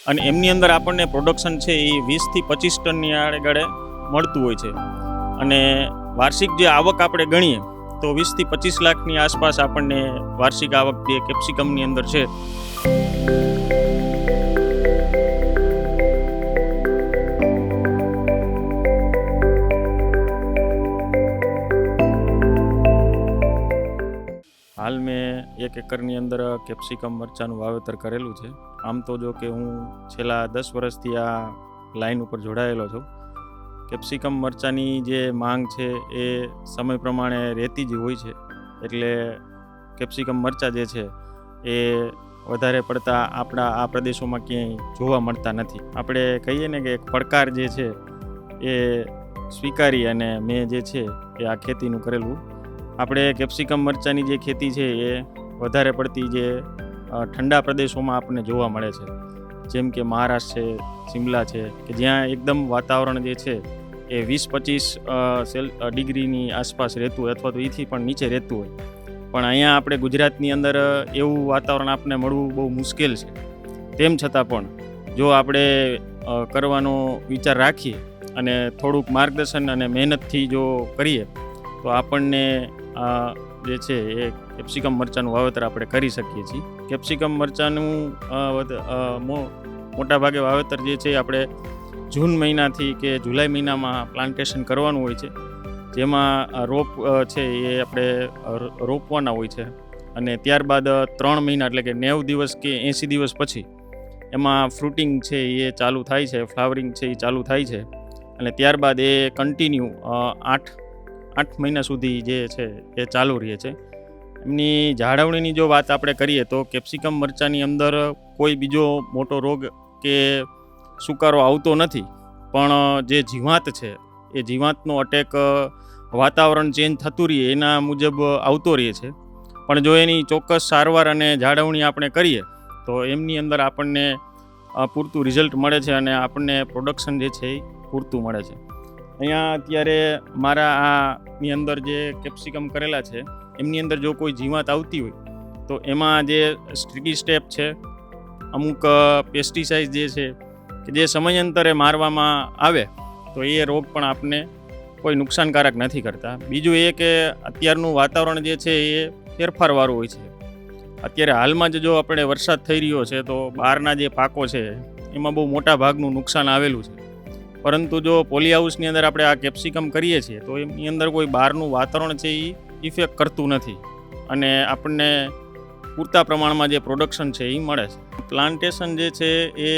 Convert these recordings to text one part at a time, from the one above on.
અને એમની અંદર આપણને પ્રોડક્શન છે એ 20 થી 25 ટનની આડેગાળે મળતું હોય છે. અને વાર્ષિક જે આવક આપણે ગણીએ તો 20 થી 25 લાખની આસપાસ આપણને વાર્ષિક આવક જે કેપ્સિકમની અંદર છે. હાલ મેં 1 એકરની અંદર કેપ્સિકમ મરચાંનું વાવેતર કરેલું છે. આમ તો જો કે હું છેલ્લા 10 વર્ષથી આ લાઈન ઉપર જોડાયેલો છું. કેપ્સિકમ મરચાંની જે માંગ છે એ સમય પ્રમાણે રહેતી જ હોય છે, એટલે કેપ્સિકમ મરચાં જે છે એ વધારે પડતા આપણા આ પ્રદેશોમાં ક્યાંય જોવા મળતા નથી. આપણે કહીએ ને કે એક પડકાર જે છે એ સ્વીકારી અને મેં જે છે એ આ ખેતીનું કરેલું. આપણે કેપ્સિકમ મરચાંની જે ખેતી છે એ વધારે પડતી જે ઠંડા પ્રદેશોમાં આપણને જોવા મળે છે, જેમ કે મહારાષ્ટ્ર છે, શિમલા છે, કે જ્યાં એકદમ વાતાવરણ જે છે એ 20-25 ડિગ્રીની આસપાસ રહેતું હોય અથવા તો એથી પણ નીચે રહેતું હોય. પણ અહીંયા આપણે ગુજરાતની અંદર એવું વાતાવરણ આપણને મળવું બહુ મુશ્કેલ છે. તેમ છતાં પણ જો આપણે કરવાનો વિચાર રાખીએ અને થોડુંક માર્ગદર્શન અને મહેનતથી જો કરીએ તો આપણને જે છે એ કેપ્સિકમ મરચાંનું વાવેતર આપણે કરી શકીએ છીએ. કેપ્સિકમ મરચાંનું મોટા ભાગે વાવેતર જે છે આપણે જૂન મહિનાથી કે જુલાઈ મહિનામાં પ્લાન્ટેશન કરવાનું હોય છે, જેમાં રોપ છે એ આપણે રોપવાના હોય છે. અને ત્યારબાદ 3 મહિના એટલે કે 90 દિવસ કે 80 દિવસ પછી એમાં ફ્રૂટિંગ છે એ ચાલુ થાય છે, ફ્લાવરિંગ છે એ ચાલુ થાય છે. અને ત્યારબાદ એ કન્ટિન્યુ 8 મહિના સુધી જે છે એ ચાલુ રહે છે. એમની જાળવણીની જો વાત આપણે કરીએ તો કેપ્સિકમ મરચાંની અંદર કોઈ બીજો મોટો રોગ કે સુકારો આવતો નથી, પણ જે જીવાત છે એ જીવાતનો અટેક વાતાવરણ ચેન્જ થતું રહે એના મુજબ આવતો રહે છે. પણ જો એની ચોક્કસ સારવાર અને જાળવણી આપણે કરીએ તો એમની અંદર આપણને પૂરતું રિઝલ્ટ મળે છે અને આપણને પ્રોડક્શન જે છે એ પૂરતું મળે છે. અહીંયા અત્યારે મારા આની અંદર જે કેપ્સિકમ કરેલા છે એમની અંદર જો કોઈ જીવાત આવતી હોય તો એમાં જે સ્ટ્રીકી સ્ટેપ છે, અમુક પેસ્ટિસાઇડ જે છે કે જે સમયાંતરે મારવામાં આવે તો એ રોગ પણ આપને કોઈ નુકસાનકારક નથી કરતા. બીજું એ કે અત્યારનું વાતાવરણ જે છે એ ફેરફારવાળું હોય છે. અત્યારે હાલમાં જ જો આપણે વરસાદ થઈ રહ્યો છે તો બહારના જે પાકો છે એમાં બહુ મોટા ભાગનું નુકસાન આવેલું છે. પરંતુ જો પોલી હાઉસની અંદર આપણે આ કેપ્સિકમ કરીએ છીએ તો એની અંદર કોઈ બહારનું વાતાવરણ છે એ ઇફેક્ટ કરતું નથી અને આપણને પૂરતા પ્રમાણમાં જે પ્રોડક્શન છે એ મળે છે. પ્લાન્ટેશન જે છે એ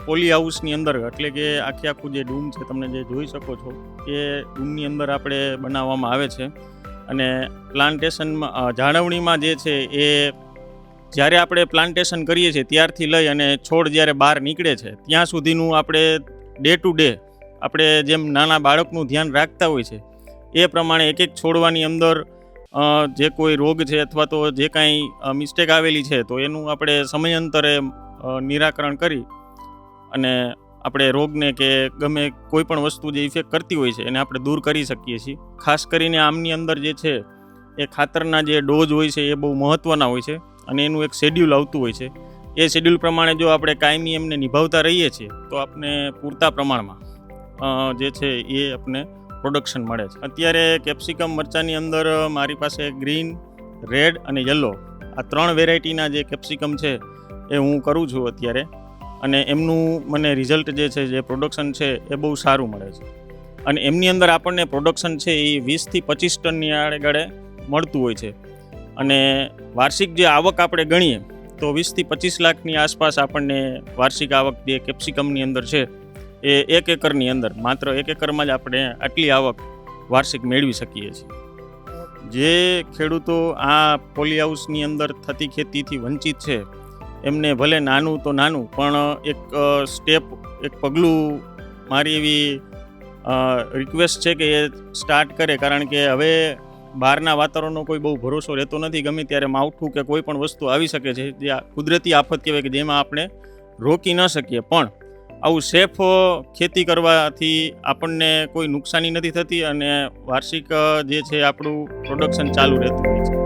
પોલી હાઉસની અંદર એટલે કે આખું જે ડૂમ છે તમને જે જોઈ શકો છો એ ડૂમની અંદર આપણે બનાવવામાં આવે છે. અને પ્લાન્ટેશનમાં જાળવણીમાં જે છે એ જ્યારે આપણે પ્લાન્ટેશન કરીએ છીએ ત્યારથી લઈ અને છોડ જ્યારે બહાર નીકળે છે ત્યાં સુધીનું આપણે ડે ટુ ડે આપણે જેમ નાના બાળકનું ધ્યાન રાખતા હોય છે એ પ્રમાણે એક એક છોડવાની અંદર જે કોઈ રોગ છે અથવા તો જે કાંઈ મિસ્ટેક આવેલી છે તો એનું આપણે સમયાંતરે નિરાકરણ કરી અને આપણે રોગને કે ગમે કોઈ પણ વસ્તુ જે ઇફેક્ટ કરતી હોય છે એને આપણે દૂર કરી શકીએ છીએ. ખાસ કરીને આમની અંદર જે છે એ ખાતરના જે ડોઝ હોય છે એ બહુ મહત્ત્વના હોય છે અને એનું એક શેડ્યુલ આવતું હોય છે. એ શેડ્યુલ પ્રમાણે જો આપણે કાયમી એમને નિભાવતા રહીએ છીએ તો આપણે પૂરતા પ્રમાણમાં જે છે એ આપણે પ્રોડક્શન મળે છે. અત્યારે કેપ્સિકમ મરચાંની અંદર મારી પાસે ગ્રીન, રેડ અને યલો આ 3 વેરાયટીના જે કેપ્સિકમ છે એ હું કરું છું અત્યારે. અને એમનું મને રિઝલ્ટ જે છે જે પ્રોડક્શન છે એ બહુ સારું મળે છે. અને એમની અંદર આપણને પ્રોડક્શન છે એ 20 થી 25 ટનની આડેગાળે મળતું હોય છે. અને વાર્ષિક જે આવક આપણે ગણીએ તો 20 થી 25 લાખની આસપાસ આપણને વાર્ષિક આવક જે કેપ્સિકમની અંદર છે એ 1 એકરની અંદર માત્ર 1 એકરમાં જ આપણે આટલી આવક વાર્ષિક મેળવી શકીએ છીએ. જે ખેડૂતો આ પોલી હાઉસની અંદર થતી ખેતીથી વંચિત છે એમને ભલે નાનું તો નાનું પણ એક પગલું મારી એવી રિક્વેસ્ટ છે કે એ સ્ટાર્ટ કરે, કારણ કે હવે બહારના વાતાવરણનો કોઈ બહુ ભરોસો રહેતો નથી. ગમે ત્યારે માવઠું કે કોઈ પણ વસ્તુ આવી શકે છે જે કુદરતી આફત કહેવાય કે જેમાં આપણે રોકી ન શકીએ. પણ આવું સેફ ખેતી કરવાથી આપણને કોઈ નુકસાની નથી થતી અને વાર્ષિક જે છે આપણું પ્રોડક્શન ચાલુ રહેતું હોય છે.